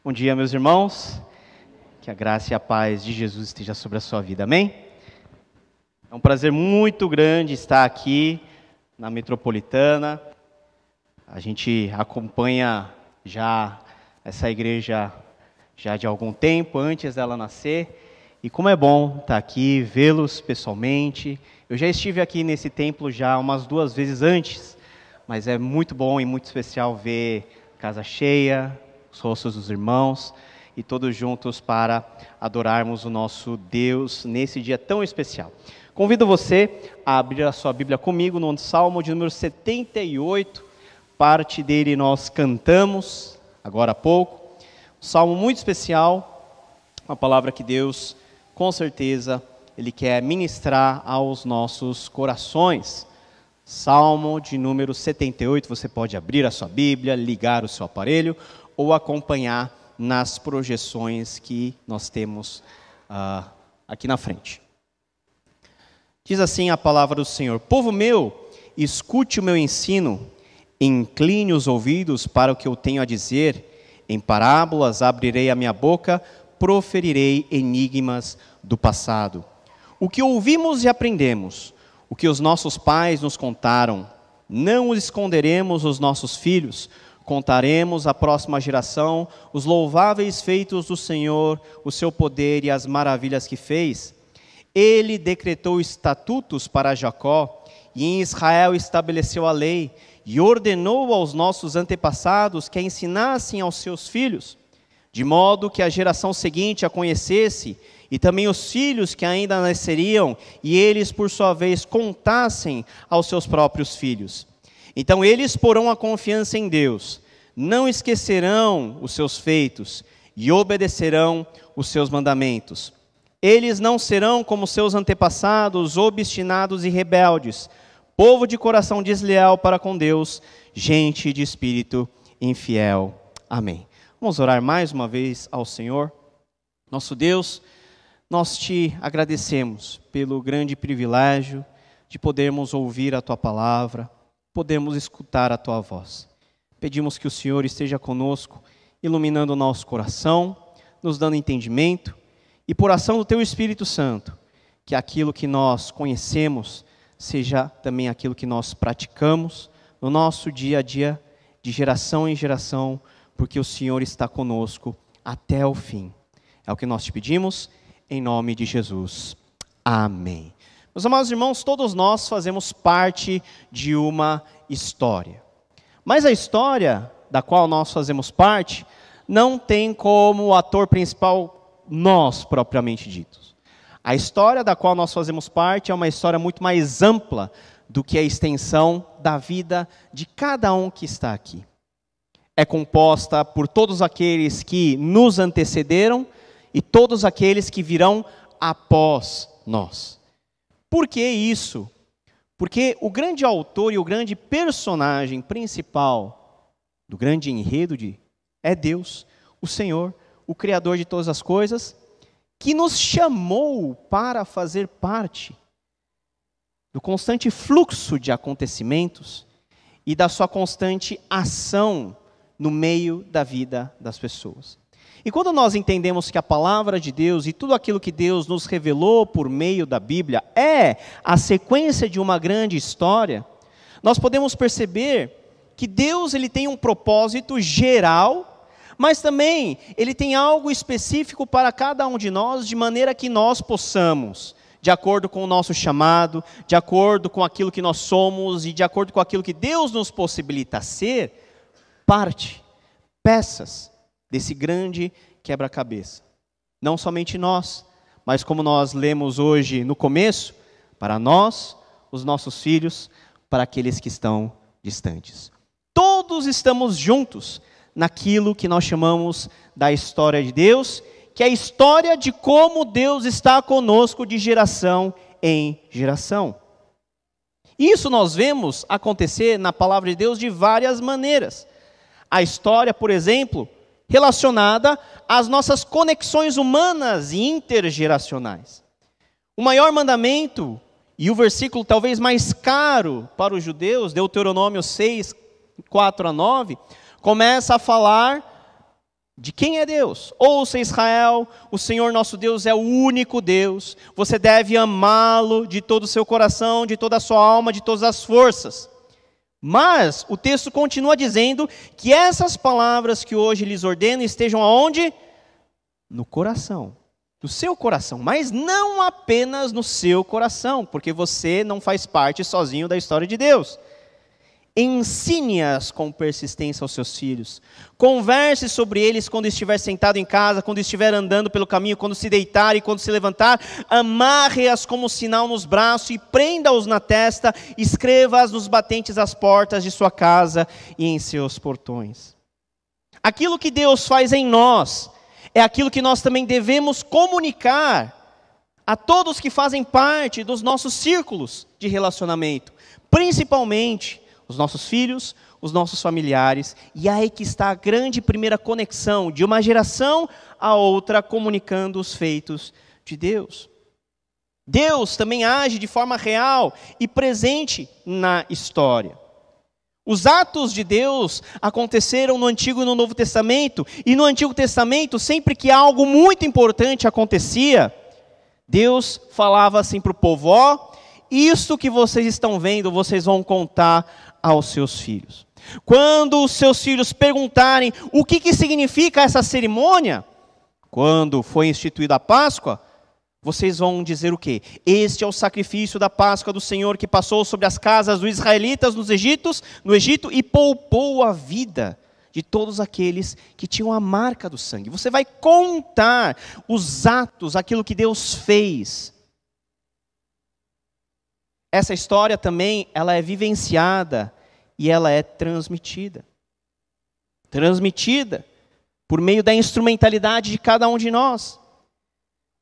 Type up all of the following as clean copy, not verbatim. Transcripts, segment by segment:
Bom dia, meus irmãos. Que a graça e a paz de Jesus esteja sobre a sua vida, amém? É um prazer muito grande estar aqui na Metropolitana. A gente acompanha já essa igreja já de algum tempo, antes dela nascer. E como é bom estar aqui, vê-los pessoalmente. Eu já estive aqui nesse templo já umas 2 vezes antes, mas é muito bom e muito especial ver casa cheia, os rostos dos irmãos e todos juntos para adorarmos o nosso Deus nesse dia tão especial. Convido você a abrir a sua Bíblia comigo no Salmo de número 78, parte dele nós cantamos agora há pouco. Um salmo muito especial, uma palavra que Deus, com certeza, Ele quer ministrar aos nossos corações. Salmo de número 78, você pode abrir a sua Bíblia, ligar o seu aparelho ou acompanhar nas projeções que nós temos aqui na frente. Diz assim a palavra do Senhor: Povo meu, escute o meu ensino, incline os ouvidos para o que eu tenho a dizer. Em parábolas abrirei a minha boca, proferirei enigmas do passado. O que ouvimos e aprendemos, o que os nossos pais nos contaram, não o esconderemos aos nossos filhos. Contaremos à próxima geração os louváveis feitos do Senhor, o seu poder e as maravilhas que fez. Ele decretou estatutos para Jacó, e em Israel estabeleceu a lei, e ordenou aos nossos antepassados que a ensinassem aos seus filhos, de modo que a geração seguinte a conhecesse, e também os filhos que ainda nasceriam, e eles, por sua vez, contassem aos seus próprios filhos. Então eles porão a confiança em Deus, não esquecerão os seus feitos e obedecerão os seus mandamentos. Eles não serão como seus antepassados, obstinados e rebeldes, povo de coração desleal para com Deus, gente de espírito infiel. Amém. Vamos orar mais uma vez ao Senhor. Nosso Deus, nós te agradecemos pelo grande privilégio de podermos ouvir a tua palavra, podemos escutar a tua voz. Pedimos que o Senhor esteja conosco, iluminando o nosso coração, nos dando entendimento, e por ação do teu Espírito Santo, que aquilo que nós conhecemos seja também aquilo que nós praticamos no nosso dia a dia, de geração em geração, porque o Senhor está conosco até o fim. É o que nós te pedimos, em nome de Jesus. Amém. Meus amados irmãos, todos nós fazemos parte de uma história. Mas a história da qual nós fazemos parte não tem como ator principal nós propriamente ditos. A história da qual nós fazemos parte é uma história muito mais ampla do que a extensão da vida de cada um que está aqui. É composta por todos aqueles que nos antecederam e todos aqueles que virão após nós. Por que isso? Porque o grande autor e o grande personagem principal do grande enredo é Deus, o Senhor, o Criador de todas as coisas, que nos chamou para fazer parte do constante fluxo de acontecimentos e da sua constante ação no meio da vida das pessoas. E quando nós entendemos que a palavra de Deus e tudo aquilo que Deus nos revelou por meio da Bíblia é a sequência de uma grande história, nós podemos perceber que Deus ele tem um propósito geral, mas também ele tem algo específico para cada um de nós, de maneira que nós possamos, de acordo com o nosso chamado, de acordo com aquilo que nós somos e de acordo com aquilo que Deus nos possibilita ser, peças desse grande quebra-cabeça. Não somente nós, mas como nós lemos hoje no começo, para nós, os nossos filhos, para aqueles que estão distantes. Todos estamos juntos naquilo que nós chamamos da história de Deus, que é a história de como Deus está conosco de geração em geração. Isso nós vemos acontecer na palavra de Deus de várias maneiras. A história, por exemplo, relacionada às nossas conexões humanas e intergeracionais. O maior mandamento, e o versículo talvez mais caro para os judeus, Deuteronômio 6, 4 a 9, começa a falar de quem é Deus. Ouça, Israel, o Senhor nosso Deus é o único Deus. Você deve amá-lo de todo o seu coração, de toda a sua alma, de todas as forças. Mas o texto continua dizendo que essas palavras que hoje lhes ordeno estejam aonde? No coração, no seu coração, mas não apenas no seu coração, porque você não faz parte sozinho da história de Deus. Ensine-as com persistência aos seus filhos. Converse sobre eles quando estiver sentado em casa, quando estiver andando pelo caminho, quando se deitar e quando se levantar. Amarre-as como sinal nos braços e prenda-os na testa. Escreva-as nos batentes das portas de sua casa e em seus portões. Aquilo que Deus faz em nós é aquilo que nós também devemos comunicar a todos que fazem parte dos nossos círculos de relacionamento, principalmente os nossos filhos, os nossos familiares, e aí que está a grande primeira conexão de uma geração a outra comunicando os feitos de Deus. Deus também age de forma real e presente na história. Os atos de Deus aconteceram no Antigo e no Novo Testamento, e no Antigo Testamento, sempre que algo muito importante acontecia, Deus falava assim para o povo: ó, isso que vocês estão vendo, vocês vão contar aos seus filhos. Quando os seus filhos perguntarem o que significa essa cerimônia, quando foi instituída a Páscoa, vocês vão dizer o quê? Este é o sacrifício da Páscoa do Senhor que passou sobre as casas dos israelitas no Egito e poupou a vida de todos aqueles que tinham a marca do sangue. Você vai contar os atos, aquilo que Deus fez. Essa história também, ela é vivenciada e ela é transmitida. Transmitida por meio da instrumentalidade de cada um de nós.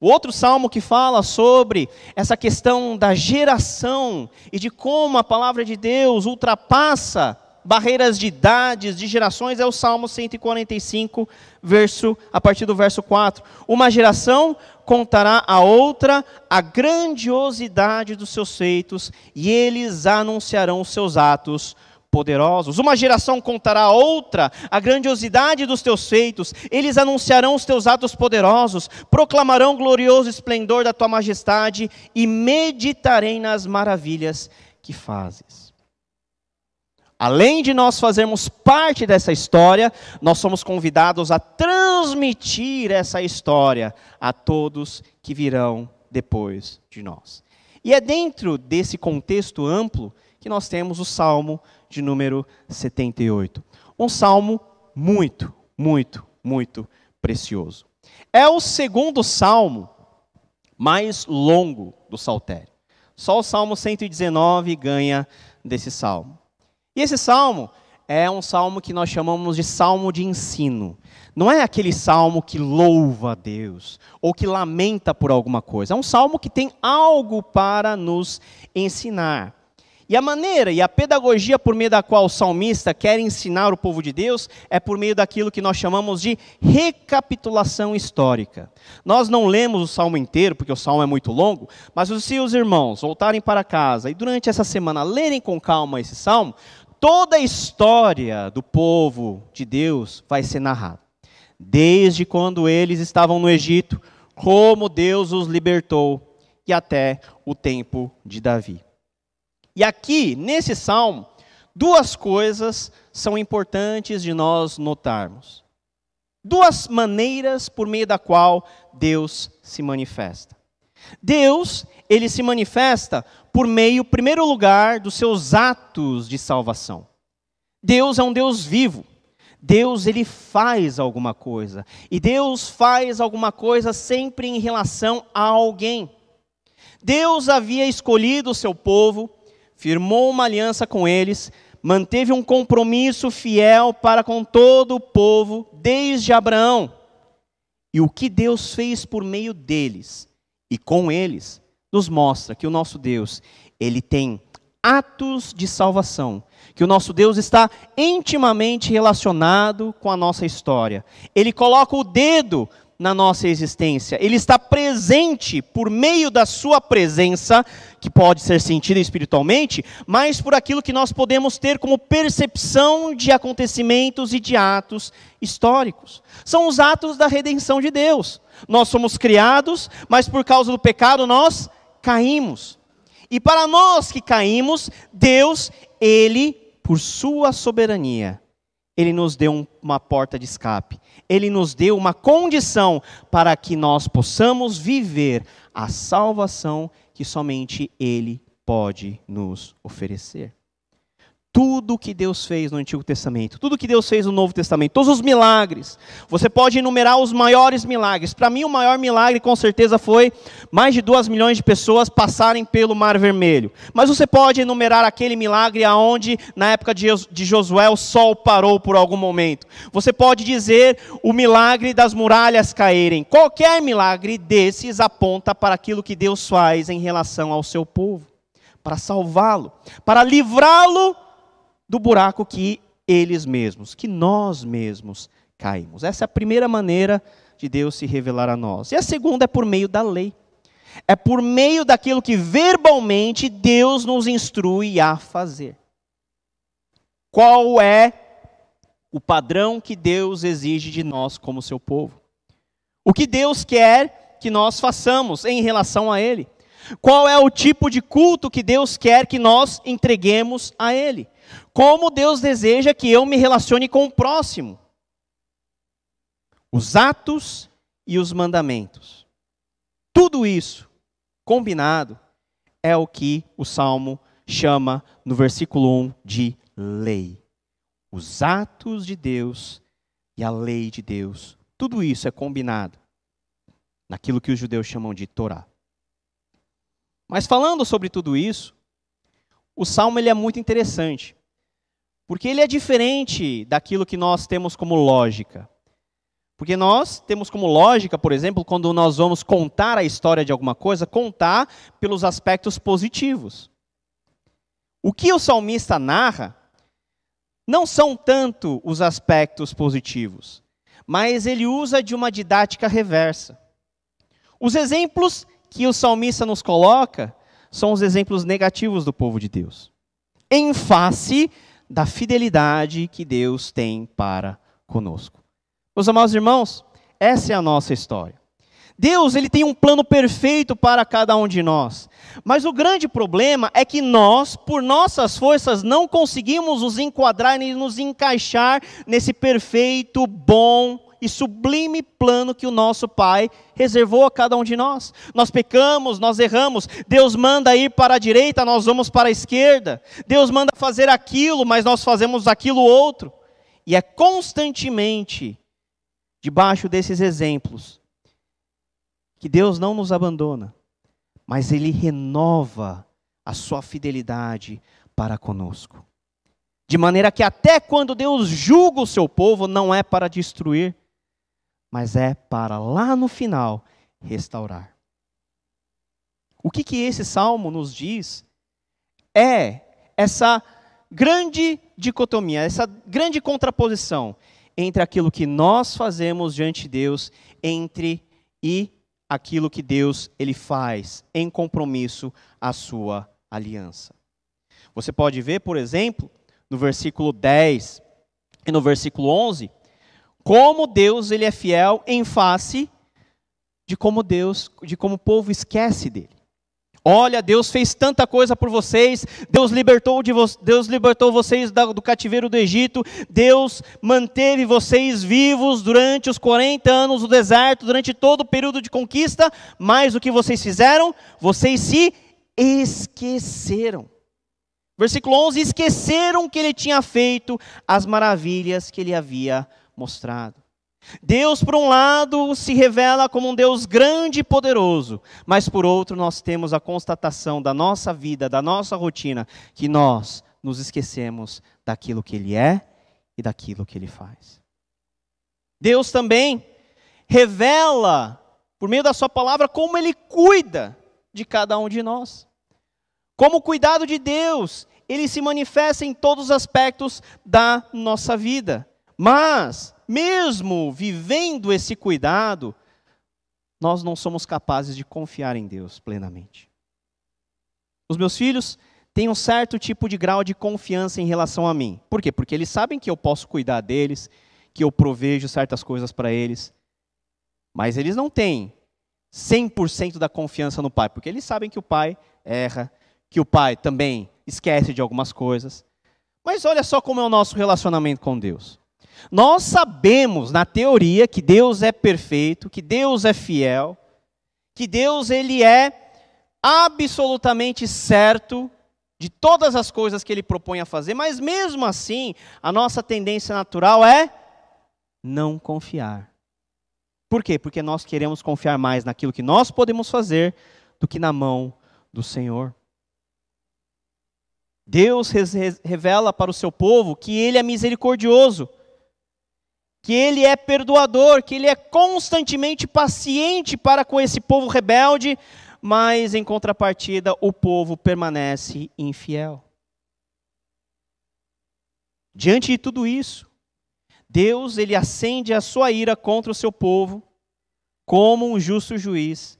O outro salmo que fala sobre essa questão da geração e de como a palavra de Deus ultrapassa barreiras de idades, de gerações, é o Salmo 145, a partir do verso 4. Uma geração contará a outra a grandiosidade dos seus feitos, e eles anunciarão os seus atos poderosos. Uma geração contará a outra a grandiosidade dos teus feitos, eles anunciarão os teus atos poderosos, proclamarão o glorioso esplendor da tua majestade, e meditarei nas maravilhas que fazes. Além de nós fazermos parte dessa história, nós somos convidados a transmitir essa história a todos que virão depois de nós. E é dentro desse contexto amplo que nós temos o Salmo de número 78. Um salmo muito, muito, muito precioso. É o segundo salmo mais longo do Saltério. Só o Salmo 119 ganha desse salmo. E esse salmo é um salmo que nós chamamos de salmo de ensino. Não é aquele salmo que louva a Deus, ou que lamenta por alguma coisa. É um salmo que tem algo para nos ensinar. E a maneira e a pedagogia por meio da qual o salmista quer ensinar o povo de Deus é por meio daquilo que nós chamamos de recapitulação histórica. Nós não lemos o salmo inteiro, porque o salmo é muito longo, mas se os irmãos voltarem para casa e durante essa semana lerem com calma esse salmo, toda a história do povo de Deus vai ser narrada. Desde quando eles estavam no Egito, como Deus os libertou, e até o tempo de Davi. E aqui, nesse salmo, duas coisas são importantes de nós notarmos. Duas maneiras por meio da qual Deus se manifesta. Deus, ele se manifesta por meio, em primeiro lugar, dos seus atos de salvação. Deus é um Deus vivo. Deus, ele faz alguma coisa. E Deus faz alguma coisa sempre em relação a alguém. Deus havia escolhido o seu povo, firmou uma aliança com eles, manteve um compromisso fiel para com todo o povo, desde Abraão. E o que Deus fez por meio deles e com eles, nos mostra que o nosso Deus, ele tem atos de salvação, que o nosso Deus está intimamente relacionado com a nossa história. Ele coloca o dedo na nossa existência. Ele está presente por meio da sua presença, que pode ser sentida espiritualmente, mas por aquilo que nós podemos ter como percepção de acontecimentos e de atos históricos. São os atos da redenção de Deus. Nós somos criados, mas por causa do pecado nós caímos. E para nós que caímos, Deus, Ele, por sua soberania, Ele nos deu uma porta de escape. Ele nos deu uma condição para que nós possamos viver a salvação que somente Ele pode nos oferecer. Tudo que Deus fez no Antigo Testamento, tudo que Deus fez no Novo Testamento, todos os milagres, você pode enumerar os maiores milagres. Para mim, o maior milagre, com certeza, foi mais de 2 milhões de pessoas passarem pelo Mar Vermelho. Mas você pode enumerar aquele milagre aonde, na época de Josué, o sol parou por algum momento. Você pode dizer o milagre das muralhas caírem. Qualquer milagre desses aponta para aquilo que Deus faz em relação ao seu povo, para salvá-lo, para livrá-lo do buraco que eles mesmos, que nós mesmos caímos. Essa é a primeira maneira de Deus se revelar a nós. E a segunda é por meio da lei. É por meio daquilo que verbalmente Deus nos instrui a fazer. Qual é o padrão que Deus exige de nós como seu povo? O que Deus quer que nós façamos em relação a Ele? Qual é o tipo de culto que Deus quer que nós entreguemos a Ele? Como Deus deseja que eu me relacione com o próximo? Os atos e os mandamentos. Tudo isso, combinado, é o que o Salmo chama no versículo 1 de lei. Os atos de Deus e a lei de Deus. Tudo isso é combinado naquilo que os judeus chamam de Torá. Mas falando sobre tudo isso, o Salmo ele é muito interessante. Porque ele é diferente daquilo que nós temos como lógica. Porque nós temos como lógica, por exemplo, quando nós vamos contar a história de alguma coisa, contar pelos aspectos positivos. O que o salmista narra não são tanto os aspectos positivos, mas ele usa de uma didática reversa. Os exemplos que o salmista nos coloca são os exemplos negativos do povo de Deus, em face da fidelidade que Deus tem para conosco. Meus amados irmãos, essa é a nossa história. Deus, ele tem um plano perfeito para cada um de nós. Mas o grande problema é que nós, por nossas forças, não conseguimos nos enquadrar e nos encaixar nesse perfeito, bom e sublime plano que o nosso Pai reservou a cada um de nós. Nós pecamos, nós erramos. Deus manda ir para a direita, nós vamos para a esquerda. Deus manda fazer aquilo, mas nós fazemos aquilo outro. E é constantemente debaixo desses exemplos que Deus não nos abandona, mas Ele renova a sua fidelidade para conosco. De maneira que até quando Deus julga o seu povo, não é para destruir, mas é para lá no final restaurar. O que esse salmo nos diz é essa grande dicotomia, essa grande contraposição entre aquilo que nós fazemos diante de Deus e aquilo que Deus ele faz em compromisso à sua aliança. Você pode ver, por exemplo, no versículo 10 e no versículo 11, como Deus ele é fiel em face de como o povo esquece dele. Olha, Deus fez tanta coisa por vocês, Deus libertou vocês do cativeiro do Egito, Deus manteve vocês vivos durante os 40 anos do deserto, durante todo o período de conquista, mas o que vocês fizeram? Vocês se esqueceram. Versículo 11, esqueceram que ele tinha feito as maravilhas que ele havia mostrado. Deus, por um lado, se revela como um Deus grande e poderoso, mas por outro nós temos a constatação da nossa vida, da nossa rotina, que nós nos esquecemos daquilo que Ele é e daquilo que Ele faz. Deus também revela, por meio da sua palavra, como Ele cuida de cada um de nós. Como o cuidado de Deus, Ele se manifesta em todos os aspectos da nossa vida. Mas, mesmo vivendo esse cuidado, nós não somos capazes de confiar em Deus plenamente. Os meus filhos têm um certo tipo de grau de confiança em relação a mim. Por quê? Porque eles sabem que eu posso cuidar deles, que eu provejo certas coisas para eles. Mas eles não têm 100% da confiança no pai, porque eles sabem que o pai erra, que o pai também esquece de algumas coisas. Mas olha só como é o nosso relacionamento com Deus. Nós sabemos, na teoria, que Deus é perfeito, que Deus é fiel, que Deus ele é absolutamente certo de todas as coisas que Ele propõe a fazer, mas mesmo assim, a nossa tendência natural é não confiar. Por quê? Porque nós queremos confiar mais naquilo que nós podemos fazer do que na mão do Senhor. Deus revela para o seu povo que Ele é misericordioso, que Ele é perdoador, que Ele é constantemente paciente para com esse povo rebelde, mas em contrapartida o povo permanece infiel. Diante de tudo isso, Deus ele acende a sua ira contra o seu povo como um justo juiz.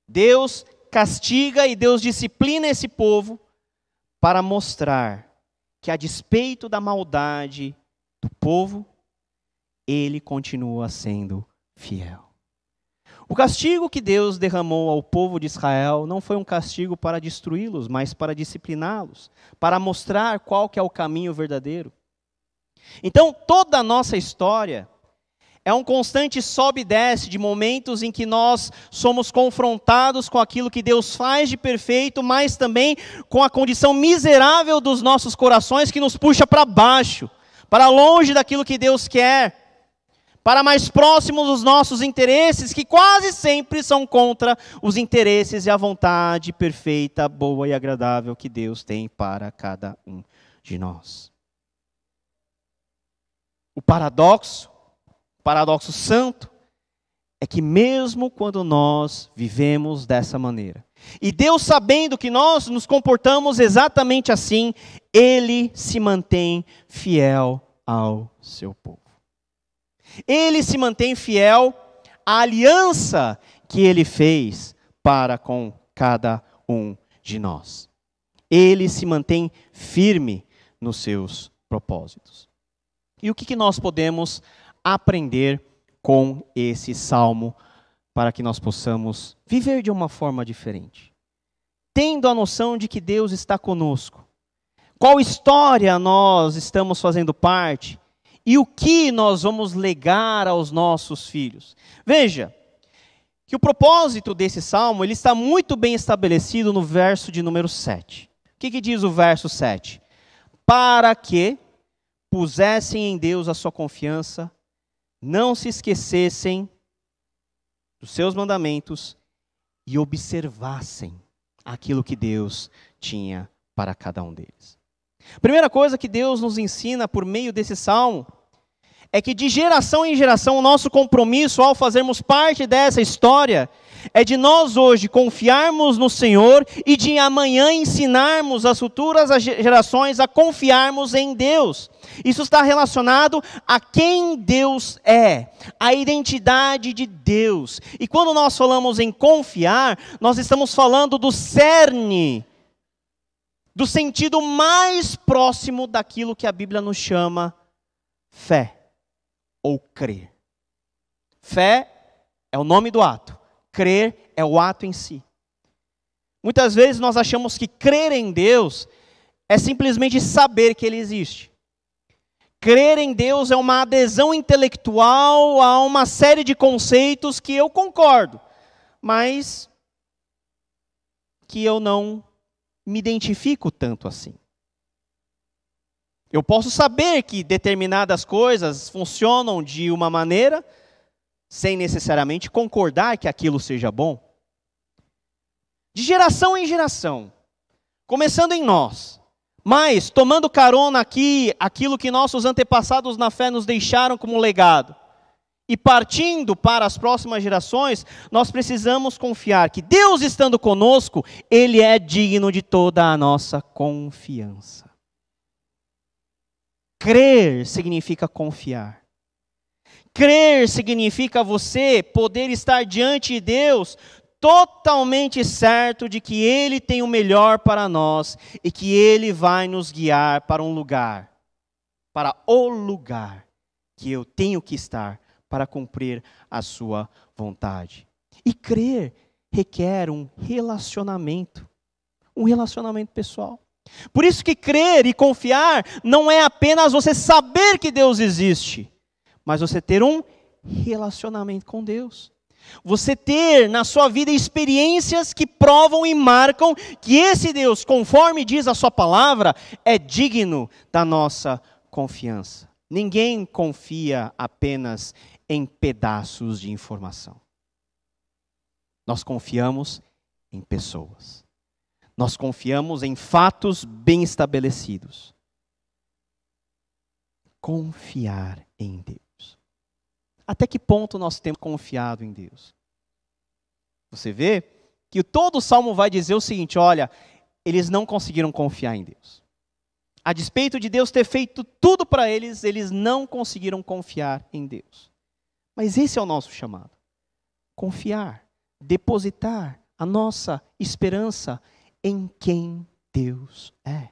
Deus castiga e Deus disciplina esse povo para mostrar que, a despeito da maldade do povo, ele continua sendo fiel. O castigo que Deus derramou ao povo de Israel não foi um castigo para destruí-los, mas para discipliná-los, para mostrar qual que é o caminho verdadeiro. Então, toda a nossa história é um constante sobe e desce de momentos em que nós somos confrontados com aquilo que Deus faz de perfeito, mas também com a condição miserável dos nossos corações que nos puxa para baixo, para longe daquilo que Deus quer, para mais próximos dos nossos interesses, que quase sempre são contra os interesses e a vontade perfeita, boa e agradável que Deus tem para cada um de nós. O paradoxo santo, é que mesmo quando nós vivemos dessa maneira, e Deus sabendo que nós nos comportamos exatamente assim, Ele se mantém fiel ao seu povo. Ele se mantém fiel à aliança que Ele fez para com cada um de nós. Ele se mantém firme nos seus propósitos. E o que nós podemos aprender com esse salmo para que nós possamos viver de uma forma diferente? Tendo a noção de que Deus está conosco. Qual história nós estamos fazendo parte? E o que nós vamos legar aos nossos filhos? Veja, que o propósito desse salmo ele está muito bem estabelecido no verso de número 7. O que diz o verso 7? Para que pusessem em Deus a sua confiança, não se esquecessem dos seus mandamentos e observassem aquilo que Deus tinha para cada um deles. A primeira coisa que Deus nos ensina por meio desse salmo é que de geração em geração o nosso compromisso ao fazermos parte dessa história é de nós hoje confiarmos no Senhor e de amanhã ensinarmos as futuras gerações a confiarmos em Deus. Isso está relacionado a quem Deus é, a identidade de Deus. E quando nós falamos em confiar, nós estamos falando do cerne, do sentido mais próximo daquilo que a Bíblia nos chama fé ou crer. Fé é o nome do ato. Crer é o ato em si. Muitas vezes nós achamos que crer em Deus é simplesmente saber que Ele existe. Crer em Deus é uma adesão intelectual a uma série de conceitos que eu concordo, mas que eu não me identifico tanto assim. Eu posso saber que determinadas coisas funcionam de uma maneira, sem necessariamente concordar que aquilo seja bom. De geração em geração, começando em nós, mas tomando carona aqui, aquilo que nossos antepassados na fé nos deixaram como legado, e partindo para as próximas gerações, nós precisamos confiar que Deus estando conosco, Ele é digno de toda a nossa confiança. Crer significa confiar. Crer significa você poder estar diante de Deus totalmente certo de que Ele tem o melhor para nós e que Ele vai nos guiar para um lugar, para o lugar que eu tenho que estar para cumprir a sua vontade. E crer requer um relacionamento pessoal. Por isso que crer e confiar não é apenas você saber que Deus existe, mas você ter um relacionamento com Deus. Você ter na sua vida experiências que provam e marcam que esse Deus, conforme diz a sua palavra, é digno da nossa confiança. Ninguém confia apenas em pedaços de informação. Nós confiamos em pessoas. Nós confiamos em fatos bem estabelecidos. Confiar em Deus. Até que ponto nós temos confiado em Deus? Você vê que todo o Salmo vai dizer o seguinte, olha, eles não conseguiram confiar em Deus. A despeito de Deus ter feito tudo para eles, eles não conseguiram confiar em Deus. Mas esse é o nosso chamado. Confiar, depositar a nossa esperança em quem Deus é.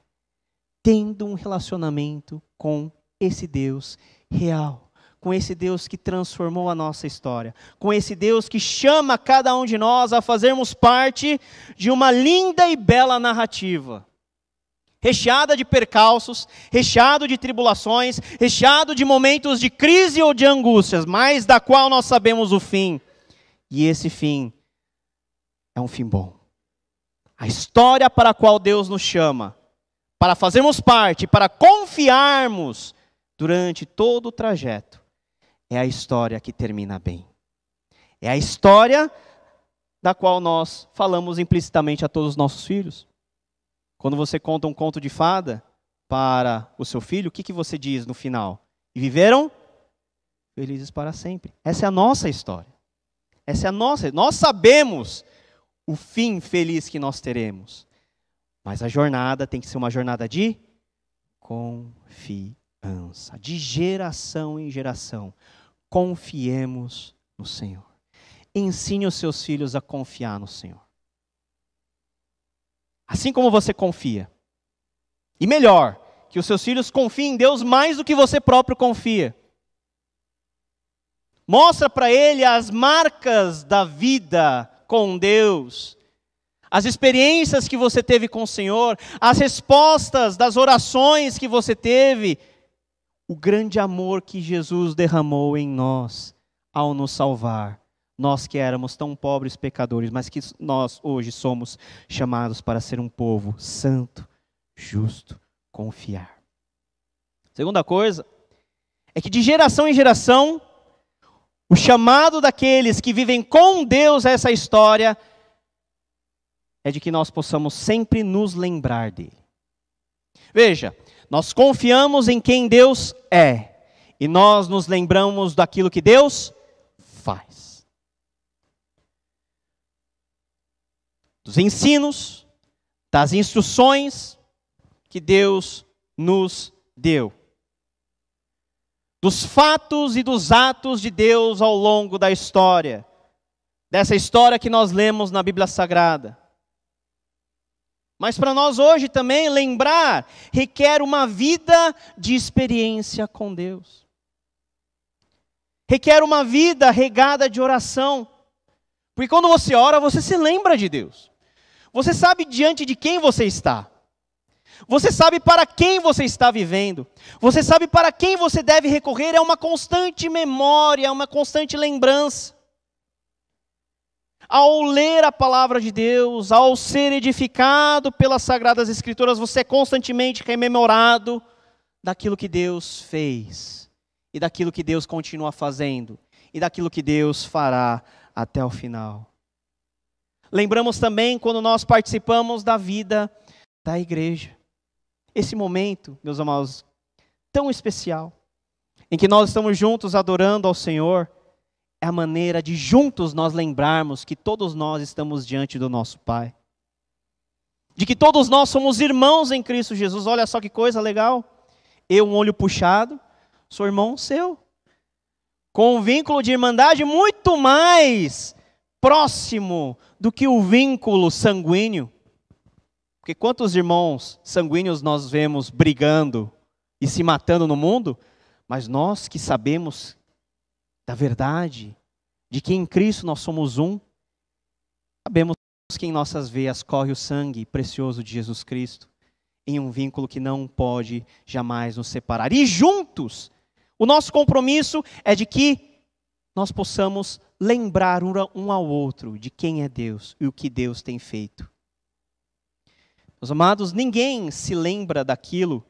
Tendo um relacionamento com esse Deus real. Com esse Deus que transformou a nossa história, com esse Deus que chama cada um de nós a fazermos parte de uma linda e bela narrativa, recheada de percalços, recheado de tribulações, recheado de momentos de crise ou de angústias, mas da qual nós sabemos o fim, e esse fim é um fim bom. A história para a qual Deus nos chama, para fazermos parte, para confiarmos durante todo o trajeto, é a história que termina bem. É a história da qual nós falamos implicitamente a todos os nossos filhos. Quando você conta um conto de fada para o seu filho, o que você diz no final? E viveram felizes para sempre. Essa é a nossa história. Essa é a nossa. Nós sabemos o fim feliz que nós teremos. Mas a jornada tem que ser uma jornada de confiança. De geração em geração. Confiemos no Senhor. Ensine os seus filhos a confiar no Senhor. Assim como você confia. E melhor, que os seus filhos confiem em Deus mais do que você próprio confia. Mostra para ele as marcas da vida com Deus. As experiências que você teve com o Senhor. As respostas das orações que você teve. O grande amor que Jesus derramou em nós ao nos salvar. Nós que éramos tão pobres pecadores, mas que nós hoje somos chamados para ser um povo santo, justo, confiar. Segunda coisa, é que de geração em geração, o chamado daqueles que vivem com Deus essa história, é de que nós possamos sempre nos lembrar dele. Veja, nós confiamos em quem Deus é, e nós nos lembramos daquilo que Deus faz. Dos ensinos, das instruções que Deus nos deu. Dos fatos e dos atos de Deus ao longo da história. Dessa história que nós lemos na Bíblia Sagrada. Mas para nós hoje também lembrar requer uma vida de experiência com Deus. Requer uma vida regada de oração. Porque quando você ora, você se lembra de Deus. Você sabe diante de quem você está. Você sabe para quem você está vivendo. Você sabe para quem você deve recorrer. É uma constante memória, é uma constante lembrança. Ao ler a palavra de Deus, ao ser edificado pelas Sagradas Escrituras, você é constantemente rememorado daquilo que Deus fez. E daquilo que Deus continua fazendo. E daquilo que Deus fará até o final. Lembramos também quando nós participamos da vida da igreja. Esse momento, meus amados, tão especial, em que nós estamos juntos adorando ao Senhor, é a maneira de juntos nós lembrarmos que todos nós estamos diante do nosso Pai. De que todos nós somos irmãos em Cristo Jesus. Olha só que coisa legal. Eu, um olho puxado, sou irmão seu. com um vínculo de irmandade muito mais próximo do que o vínculo sanguíneo. Porque quantos irmãos sanguíneos nós vemos brigando e se matando no mundo? Mas nós que sabemos da verdade, de que em Cristo nós somos um, sabemos que em nossas veias corre o sangue precioso de Jesus Cristo, em um vínculo que não pode jamais nos separar. E juntos, o nosso compromisso é de que nós possamos lembrar um ao outro de quem é Deus e o que Deus tem feito. Meus amados, ninguém se lembra daquilo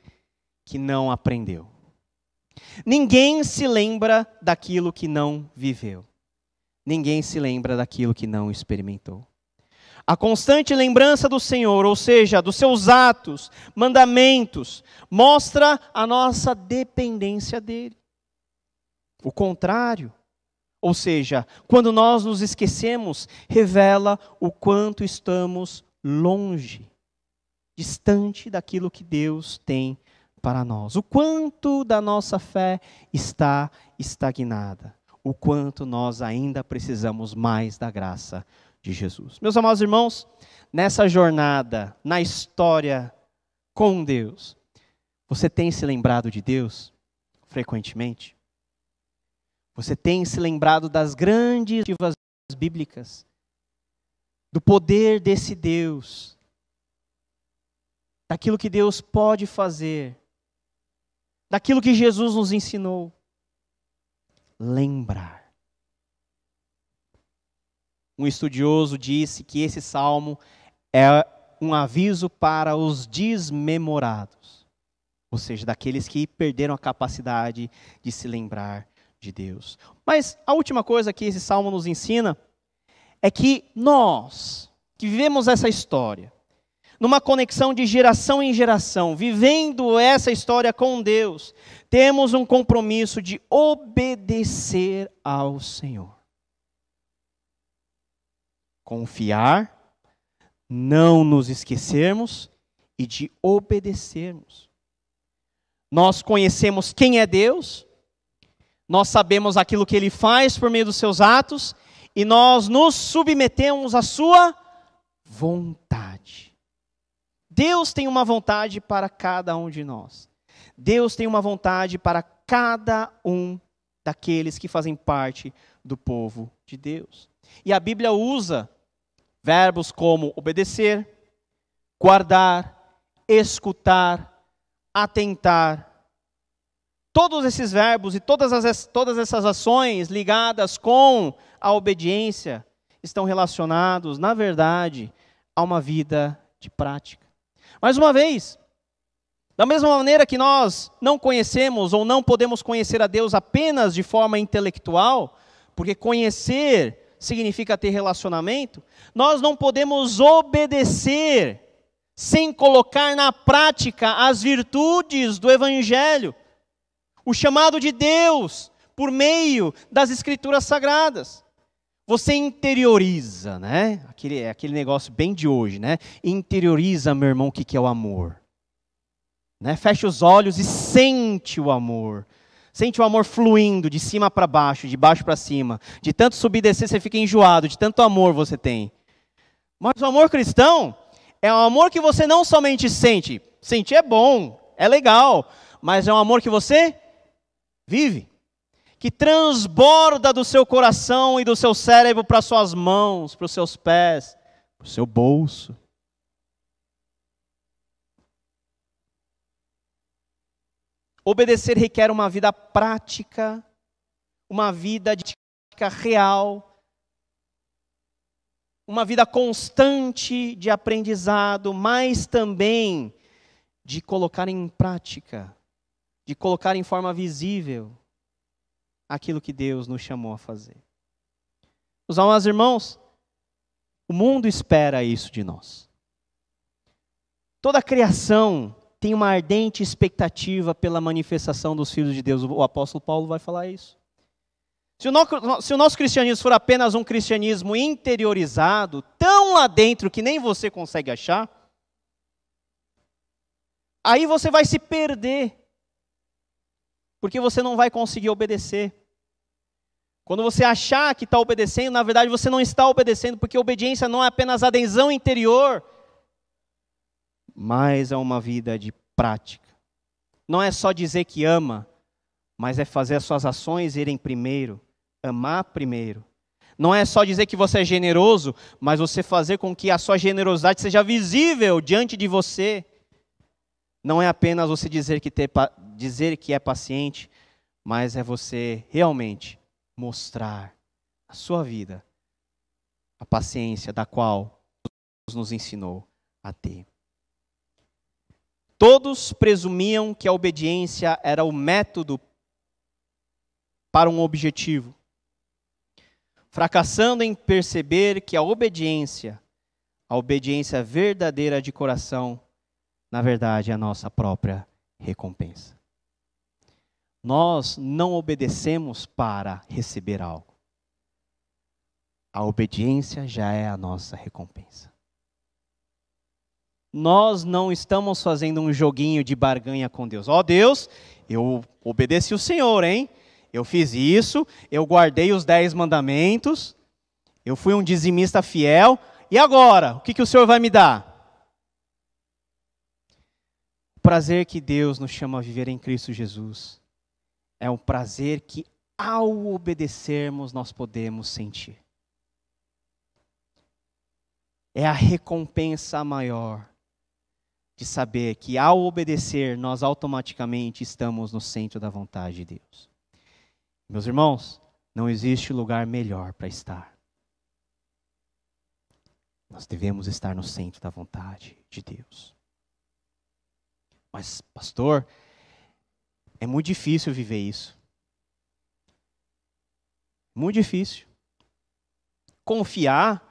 que não aprendeu. Ninguém se lembra daquilo que não viveu. Ninguém se lembra daquilo que não experimentou. A constante lembrança do Senhor, ou seja, dos seus atos, mandamentos, mostra a nossa dependência dele. O contrário, ou seja, quando nós nos esquecemos, revela o quanto estamos longe, distante daquilo que Deus tem para nós. O quanto da nossa fé está estagnada. O quanto nós ainda precisamos mais da graça de Jesus. Meus amados irmãos, nessa jornada, na história com Deus, você tem se lembrado de Deus frequentemente? Você tem se lembrado das grandes narrativas bíblicas, do poder desse Deus, daquilo que Deus pode fazer, daquilo que Jesus nos ensinou? Lembrar. Um estudioso disse que esse salmo é um aviso para os desmemorados, ou seja, daqueles que perderam a capacidade de se lembrar de Deus. Mas a última coisa que esse salmo nos ensina é que nós, que vivemos essa história, numa conexão de geração em geração, vivendo essa história com Deus, temos um compromisso de obedecer ao Senhor. Confiar, não nos esquecermos e de obedecermos. Nós conhecemos quem é Deus, nós sabemos aquilo que Ele faz por meio dos seus atos e nós nos submetemos à sua vontade. Deus tem uma vontade para cada um de nós. Deus tem uma vontade para cada um daqueles que fazem parte do povo de Deus. E a Bíblia usa verbos como obedecer, guardar, escutar, atentar. Todos esses verbos e todas essas ações ligadas com a obediência estão relacionados, na verdade, a uma vida de prática. Mais uma vez, da mesma maneira que nós não conhecemos ou não podemos conhecer a Deus apenas de forma intelectual, porque conhecer significa ter relacionamento, nós não podemos obedecer sem colocar na prática as virtudes do Evangelho, o chamado de Deus por meio das Escrituras Sagradas. Você interioriza, né? Aquele negócio bem de hoje, né? Interioriza, meu irmão, o que é o amor. Né? Fecha os olhos e sente o amor. Sente o amor fluindo de cima para baixo, de baixo para cima. De tanto subir e descer, você fica enjoado, de tanto amor você tem. Mas o amor cristão é um amor que você não somente sente. Sentir é bom, é legal, mas é um amor que você vive. Que transborda do seu coração e do seu cérebro para suas mãos, para os seus pés, para o seu bolso. Obedecer requer uma vida prática, uma vida de prática real, uma vida constante de aprendizado, mas também de colocar em prática, de colocar em forma visível aquilo que Deus nos chamou a fazer. Meus amados irmãos, o mundo espera isso de nós. Toda a criação tem uma ardente expectativa pela manifestação dos filhos de Deus. O apóstolo Paulo vai falar isso. Se o nosso cristianismo for apenas um cristianismo interiorizado, tão lá dentro que nem você consegue achar, aí você vai se perder, porque você não vai conseguir obedecer. Quando você achar que está obedecendo, na verdade você não está obedecendo, porque obediência não é apenas adesão interior, mas é uma vida de prática. Não é só dizer que ama, mas é fazer as suas ações irem primeiro, amar primeiro. Não é só dizer que você é generoso, mas você fazer com que a sua generosidade seja visível diante de você. Não é apenas você dizer que é paciente, mas é você realmente mostrar a sua vida, a paciência da qual Deus nos ensinou a ter. Todos presumiam que a obediência era o método para um objetivo, fracassando em perceber que a obediência verdadeira de coração, na verdade, é a nossa própria recompensa. Nós não obedecemos para receber algo. A obediência já é a nossa recompensa. Nós não estamos fazendo um joguinho de barganha com Deus. Ó Deus, eu obedeci o Senhor, hein? Eu fiz isso, eu guardei os 10 mandamentos, eu fui um dizimista fiel, e agora? O que o Senhor vai me dar? O prazer que Deus nos chama a viver em Cristo Jesus é um prazer que, ao obedecermos, nós podemos sentir. É a recompensa maior de saber que, ao obedecer, nós automaticamente estamos no centro da vontade de Deus. Meus irmãos, não existe lugar melhor para estar. Nós devemos estar no centro da vontade de Deus. Mas, pastor, é muito difícil viver isso. Muito difícil. Confiar.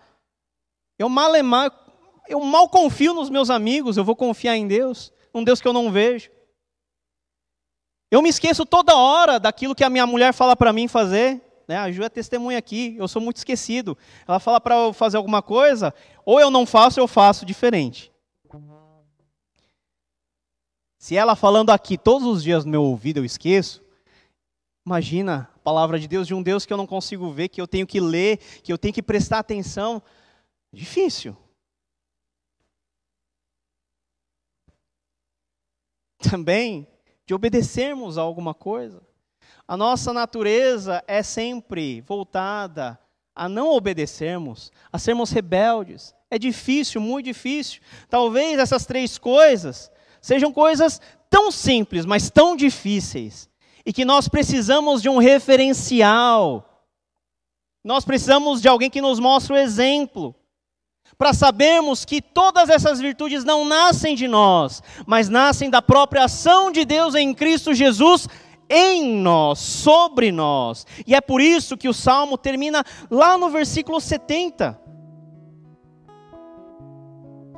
Eu mal confio nos meus amigos, eu vou confiar em Deus, um Deus que eu não vejo. Eu me esqueço toda hora daquilo que a minha mulher fala para mim fazer. Né? A Ju é testemunha aqui, eu sou muito esquecido. Ela fala para eu fazer alguma coisa, ou eu não faço, ou eu faço diferente. Se ela falando aqui todos os dias no meu ouvido eu esqueço, imagina a palavra de Deus, de um Deus que eu não consigo ver, que eu tenho que ler, que eu tenho que prestar atenção. Difícil. Também de obedecermos a alguma coisa. A nossa natureza é sempre voltada a não obedecermos, a sermos rebeldes. É difícil, muito difícil. Talvez essas 3 coisas sejam coisas tão simples, mas tão difíceis, e que nós precisamos de um referencial. Nós precisamos de alguém que nos mostre o exemplo, para sabermos que todas essas virtudes não nascem de nós, mas nascem da própria ação de Deus em Cristo Jesus, em nós, sobre nós. E é por isso que o Salmo termina lá no versículo 70.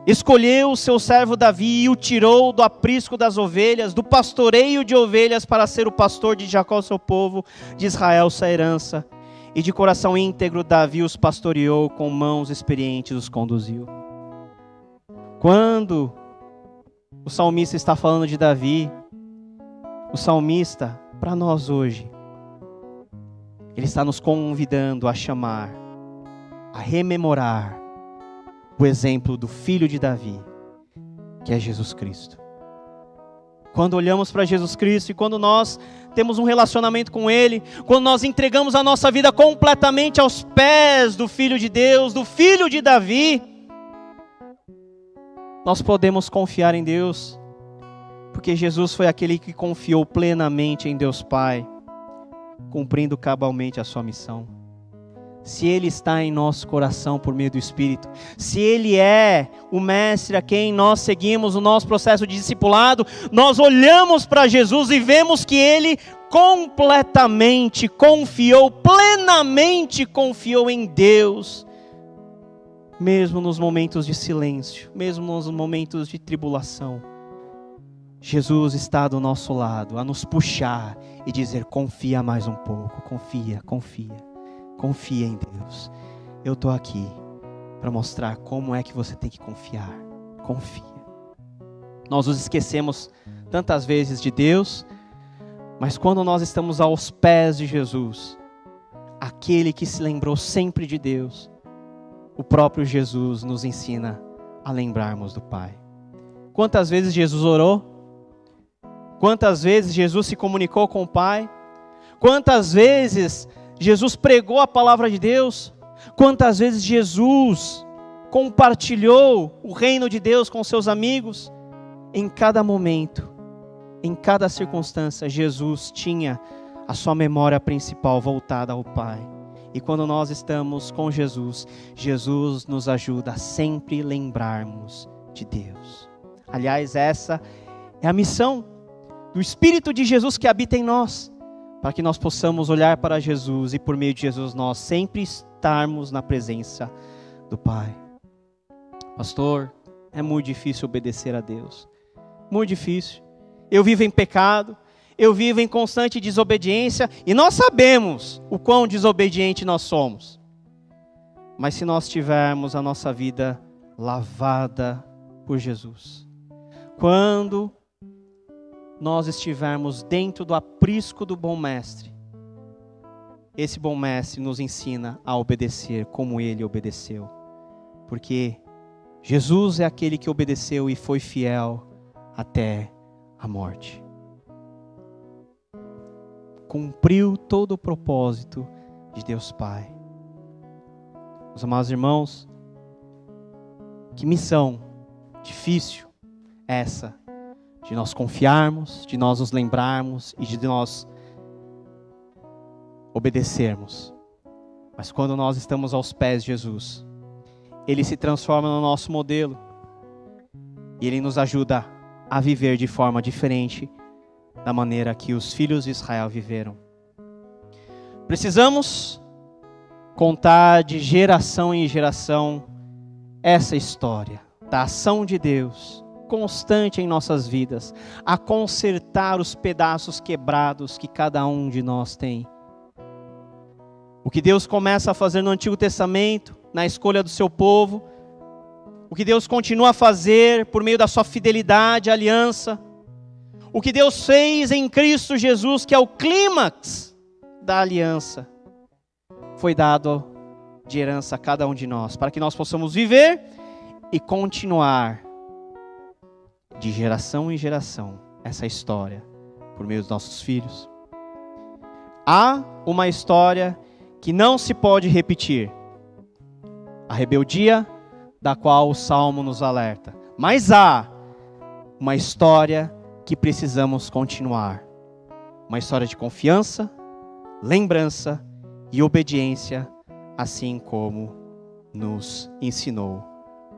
Escolheu o seu servo Davi e o tirou do aprisco das ovelhas, do pastoreio de ovelhas, para ser o pastor de Jacó, seu povo, de Israel, sua herança. E de coração íntegro Davi os pastoreou, com mãos experientes os conduziu. Quando o salmista está falando de Davi, o salmista, para nós hoje, ele está nos convidando a chamar, a rememorar o exemplo do filho de Davi, que é Jesus Cristo. Quando olhamos para Jesus Cristo e quando nós temos um relacionamento com Ele, quando nós entregamos a nossa vida completamente aos pés do Filho de Deus, do Filho de Davi, nós podemos confiar em Deus, porque Jesus foi aquele que confiou plenamente em Deus Pai, cumprindo cabalmente a sua missão. Se Ele está em nosso coração por meio do Espírito, se Ele é o Mestre a quem nós seguimos o nosso processo de discipulado, nós olhamos para Jesus e vemos que Ele completamente confiou, plenamente confiou em Deus, mesmo nos momentos de silêncio, mesmo nos momentos de tribulação. Jesus está do nosso lado, a nos puxar e dizer: confia mais um pouco, confia. Confia em Deus. Eu estou aqui para mostrar como é que você tem que confiar. Confia. Nós nos esquecemos tantas vezes de Deus, mas quando nós estamos aos pés de Jesus, aquele que se lembrou sempre de Deus, o próprio Jesus nos ensina a lembrarmos do Pai. Quantas vezes Jesus orou? Quantas vezes Jesus se comunicou com o Pai? Quantas vezes Jesus pregou a palavra de Deus? Quantas vezes Jesus compartilhou o reino de Deus com seus amigos? Em cada momento, em cada circunstância, Jesus tinha a sua memória principal voltada ao Pai. E quando nós estamos com Jesus, Jesus nos ajuda a sempre lembrarmos de Deus. Aliás, essa é a missão do Espírito de Jesus que habita em nós, para que nós possamos olhar para Jesus e por meio de Jesus nós sempre estarmos na presença do Pai. Pastor, é muito difícil obedecer a Deus. Muito difícil. Eu vivo em pecado, eu vivo em constante desobediência e nós sabemos o quão desobediente nós somos. Mas se nós tivermos a nossa vida lavada por Jesus, quando nós estivermos dentro do aprisco do bom mestre, esse bom mestre nos ensina a obedecer como ele obedeceu. Porque Jesus é aquele que obedeceu e foi fiel até a morte. Cumpriu todo o propósito de Deus Pai. Meus amados irmãos, que missão difícil essa, de nós confiarmos, de nós nos lembrarmos e de nós obedecermos. Mas quando nós estamos aos pés de Jesus, Ele se transforma no nosso modelo e Ele nos ajuda a viver de forma diferente da maneira que os filhos de Israel viveram. Precisamos contar de geração em geração essa história da ação de Deus constante em nossas vidas, a consertar os pedaços quebrados que cada um de nós tem. O que Deus começa a fazer no Antigo Testamento, na escolha do seu povo, o que Deus continua a fazer por meio da sua fidelidade à aliança, o que Deus fez em Cristo Jesus, que é o clímax da aliança, foi dado de herança a cada um de nós, para que nós possamos viver e continuar de geração em geração essa história por meio dos nossos filhos. Há uma história que não se pode repetir, a rebeldia da qual o Salmo nos alerta, mas há uma história que precisamos continuar, uma história de confiança, lembrança e obediência, assim como nos ensinou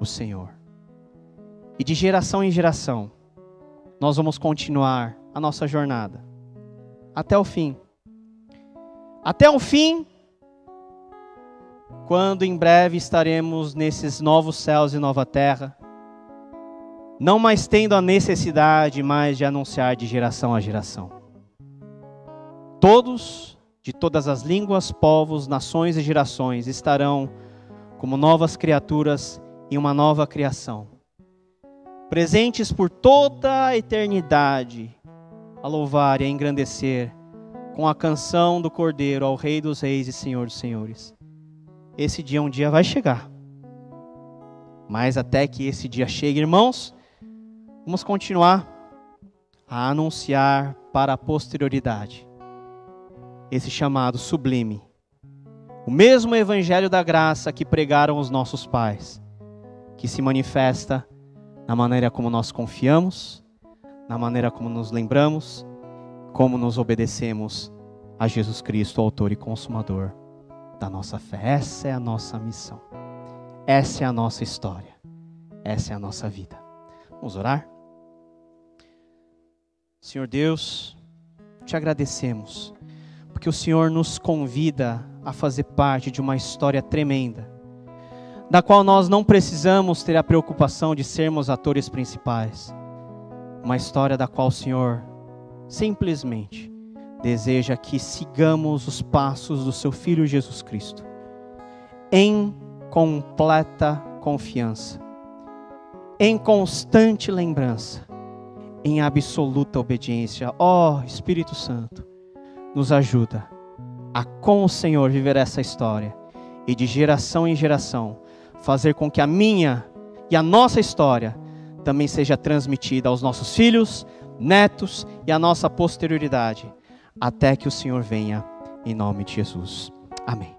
o Senhor. E de geração em geração, nós vamos continuar a nossa jornada até o fim. Até o fim, quando em breve estaremos nesses novos céus e nova terra, não mais tendo a necessidade mais de anunciar de geração a geração. Todos, de todas as línguas, povos, nações e gerações, estarão como novas criaturas em uma nova criação, presentes por toda a eternidade, a louvar e a engrandecer com a canção do Cordeiro ao Rei dos Reis e Senhor dos Senhores. Esse dia um dia vai chegar. Mas até que esse dia chegue, irmãos, vamos continuar a anunciar para a posterioridade esse chamado sublime, o mesmo evangelho da graça que pregaram os nossos pais, que se manifesta na maneira como nós confiamos, na maneira como nos lembramos, como nos obedecemos a Jesus Cristo, autor e consumador da nossa fé. Essa é a nossa missão. Essa é a nossa história. Essa é a nossa vida. Vamos orar? Senhor Deus, te agradecemos, porque o Senhor nos convida a fazer parte de uma história tremenda, da qual nós não precisamos ter a preocupação de sermos atores principais. Uma história da qual o Senhor simplesmente deseja que sigamos os passos do seu Filho Jesus Cristo, em completa confiança, em constante lembrança, em absoluta obediência. Ó Espírito Santo, nos ajuda a com o Senhor viver essa história e de geração em geração fazer com que a minha e a nossa história também seja transmitida aos nossos filhos, netos e à nossa posterioridade, até que o Senhor venha, em nome de Jesus. Amém.